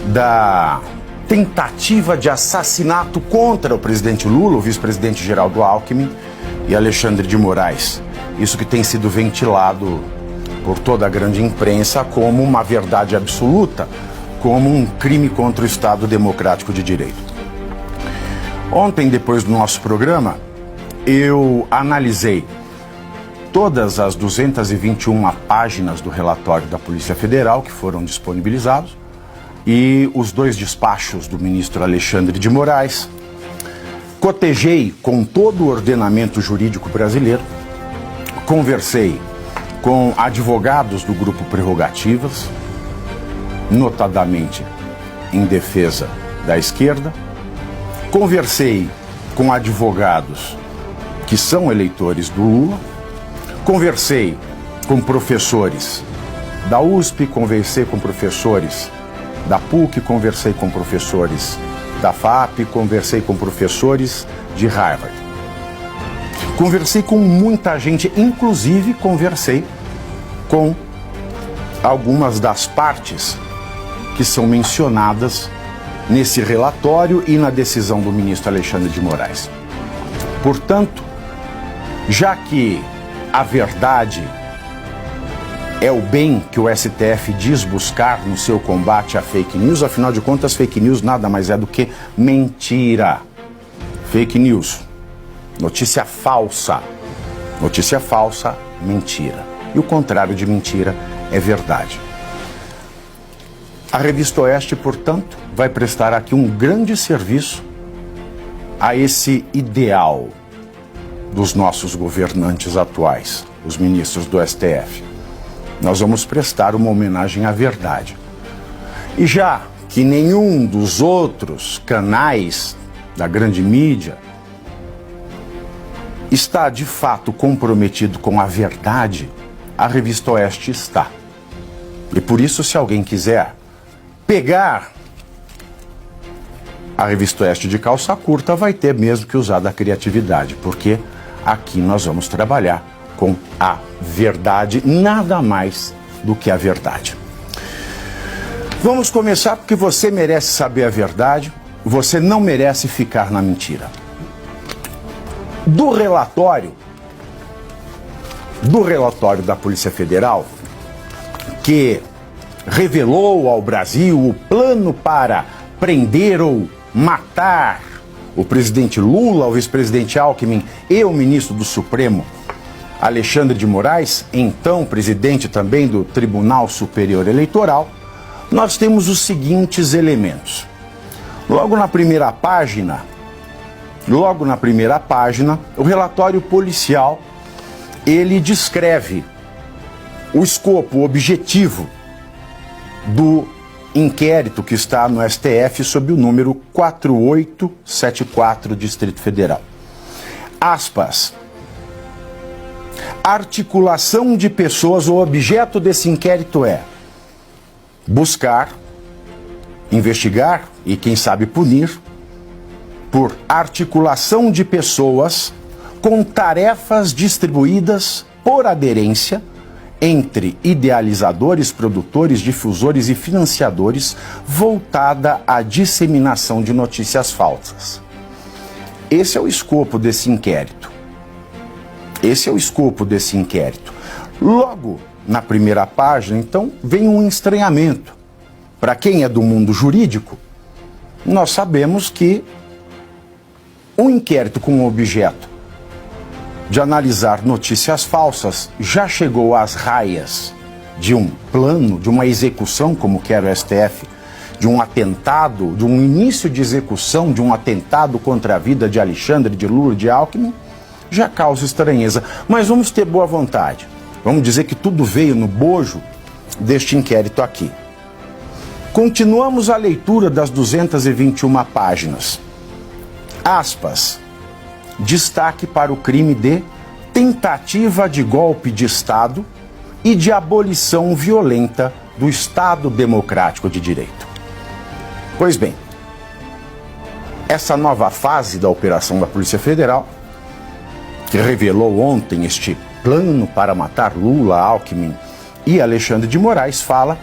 da tentativa de assassinato contra o presidente Lula, o vice-presidente Geraldo Alckmin e Alexandre de Moraes. Isso que tem sido ventilado por toda a grande imprensa como uma verdade absoluta, como um crime contra o Estado Democrático de Direito. Ontem, depois do nosso programa, eu analisei todas as 221 páginas do relatório da Polícia Federal que foram disponibilizados e os 2 despachos do ministro Alexandre de Moraes. Cotejei com todo o ordenamento jurídico brasileiro, conversei com advogados do Grupo Prerrogativas, notadamente em defesa da esquerda, conversei com advogados que são eleitores do Lula, conversei com professores da USP, conversei com professores da PUC, conversei com professores da FAP, conversei com professores de Harvard. Conversei com muita gente, inclusive conversei com algumas das partes que são mencionadas nesse relatório e na decisão do ministro Alexandre de Moraes. Portanto, já que a verdade é o bem que o STF diz buscar no seu combate à fake news, afinal de contas, fake news nada mais é do que mentira. Fake news, notícia falsa. Notícia falsa, mentira. E o contrário de mentira é verdade. A Revista Oeste, portanto, vai prestar aqui um grande serviço a esse ideal dos nossos governantes atuais, os ministros do STF. Nós vamos prestar uma homenagem à verdade. E já que nenhum dos outros canais da grande mídia está de fato comprometido com a verdade, a Revista Oeste está. E por isso, se alguém quiser pegar a Revista Oeste de calça curta, vai ter mesmo que usar da criatividade, porque aqui nós vamos trabalhar com a verdade, nada mais do que a verdade. Vamos começar porque você merece saber a verdade, você não merece ficar na mentira. Do relatório da Polícia Federal, que revelou ao Brasil o plano para prender ou matar o presidente Lula, o vice-presidente Alckmin e o ministro do Supremo, Alexandre de Moraes, então presidente também do Tribunal Superior Eleitoral, nós temos os seguintes elementos. Logo na primeira página, o relatório policial, ele descreve o escopo, o objetivo do inquérito que está no STF sob o número 4874, Distrito Federal. Aspas. Articulação de pessoas, o objeto desse inquérito é buscar, investigar e, quem sabe, punir por articulação de pessoas com tarefas distribuídas por aderência entre idealizadores, produtores, difusores e financiadores voltada à disseminação de notícias falsas. Esse é o escopo desse inquérito. Logo na primeira página, então, vem um estranhamento. Para quem é do mundo jurídico, nós sabemos que um inquérito com o objeto de analisar notícias falsas já chegou às raias de um plano, de uma execução, como quer o STF, de um atentado, de um início de execução de um atentado contra a vida de Alexandre, de Lula, de Alckmin, já causa estranheza. Mas vamos ter boa vontade. Vamos dizer que tudo veio no bojo deste inquérito aqui. Continuamos a leitura das 221 páginas. Aspas. Destaque para o crime de tentativa de golpe de Estado e de abolição violenta do Estado Democrático de Direito. Pois bem, essa nova fase da operação da Polícia Federal, que revelou ontem este plano para matar Lula, Alckmin e Alexandre de Moraes, fala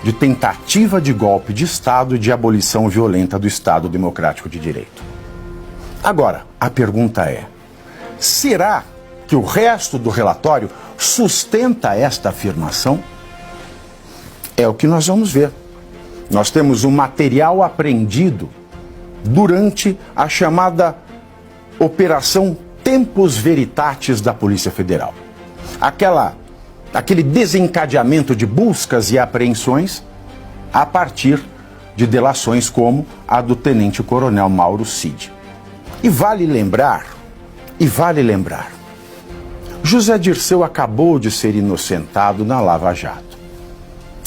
de tentativa de golpe de Estado e de abolição violenta do Estado Democrático de Direito. Agora, a pergunta é: será que o resto do relatório sustenta esta afirmação? É o que nós vamos ver. Nós temos um material apreendido durante a chamada Operação Tempus Veritatis da Polícia Federal. Aquele desencadeamento de buscas e apreensões a partir de delações como a do tenente-coronel Mauro Cid. E vale lembrar, José Dirceu acabou de ser inocentado na Lava Jato.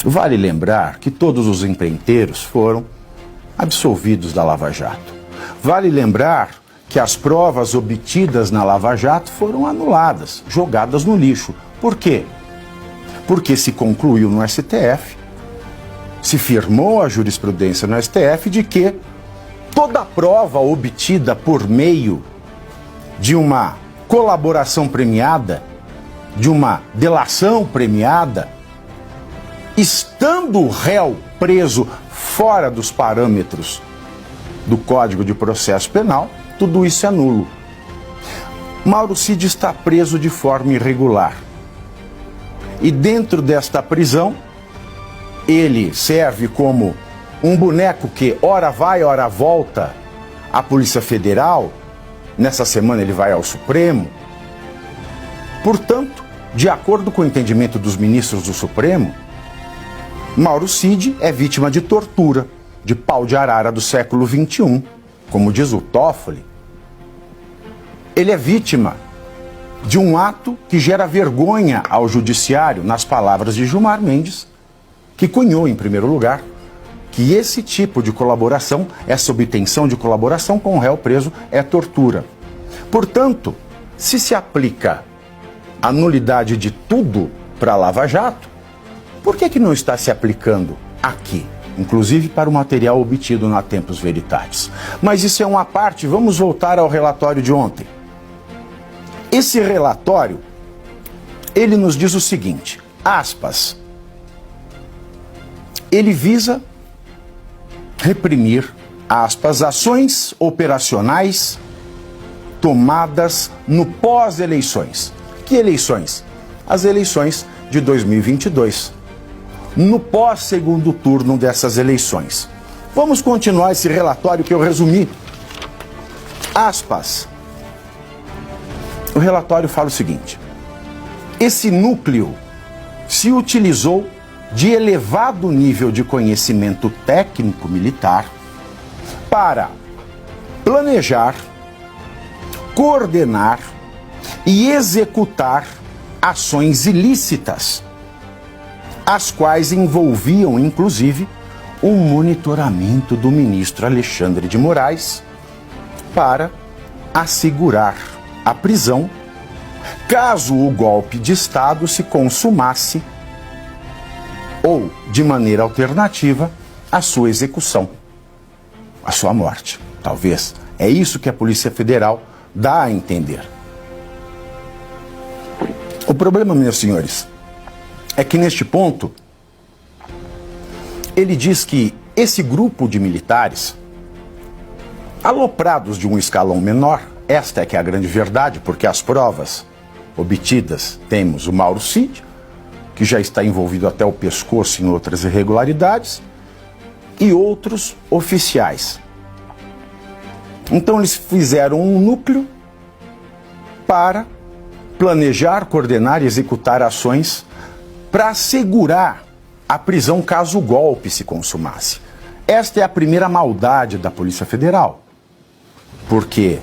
Vale lembrar que todos os empreiteiros foram absolvidos da Lava Jato. Vale lembrar que as provas obtidas na Lava Jato foram anuladas, jogadas no lixo. Por quê? Porque se concluiu no STF, se firmou a jurisprudência no STF de que toda prova obtida por meio de uma colaboração premiada, de uma delação premiada, estando o réu preso fora dos parâmetros do Código de Processo Penal, tudo isso é nulo. Mauro Cid está preso de forma irregular. E dentro desta prisão, ele serve como um boneco que ora vai, ora volta à Polícia Federal. Nessa semana ele vai ao Supremo. Portanto, de acordo com o entendimento dos ministros do Supremo, Mauro Cid é vítima de tortura, de pau de arara do século XXI, como diz o Toffoli. Ele é vítima de um ato que gera vergonha ao judiciário, nas palavras de Gilmar Mendes, que cunhou, em primeiro lugar, que esse tipo de colaboração, essa obtenção de colaboração com o réu preso é tortura. Portanto, se aplica a nulidade de tudo para a Lava Jato, por que não está se aplicando aqui? Inclusive para o material obtido na Tempus Veritatis. Mas isso é uma parte, vamos voltar ao relatório de ontem. Esse relatório, ele nos diz o seguinte, aspas, ele visa reprimir, aspas, ações operacionais tomadas no pós-eleições. Que eleições? As eleições de 2022. No pós-segundo turno dessas eleições. Vamos continuar esse relatório que eu resumi. Aspas. O relatório fala o seguinte: esse núcleo se utilizou de elevado nível de conhecimento técnico militar para planejar, coordenar e executar ações ilícitas, as quais envolviam, inclusive, um monitoramento do ministro Alexandre de Moraes para assegurar a prisão caso o golpe de Estado se consumasse ou, de maneira alternativa, a sua execução, a sua morte. Talvez. É isso que a Polícia Federal dá a entender. O problema, meus senhores, é que neste ponto ele diz que esse grupo de militares, aloprados de um escalão menor, esta é que é a grande verdade, porque as provas obtidas, temos o Mauro Cid, que já está envolvido até o pescoço em outras irregularidades, e outros oficiais. Então eles fizeram um núcleo para planejar, coordenar e executar ações para assegurar a prisão caso o golpe se consumasse. Esta é a primeira maldade da Polícia Federal, porque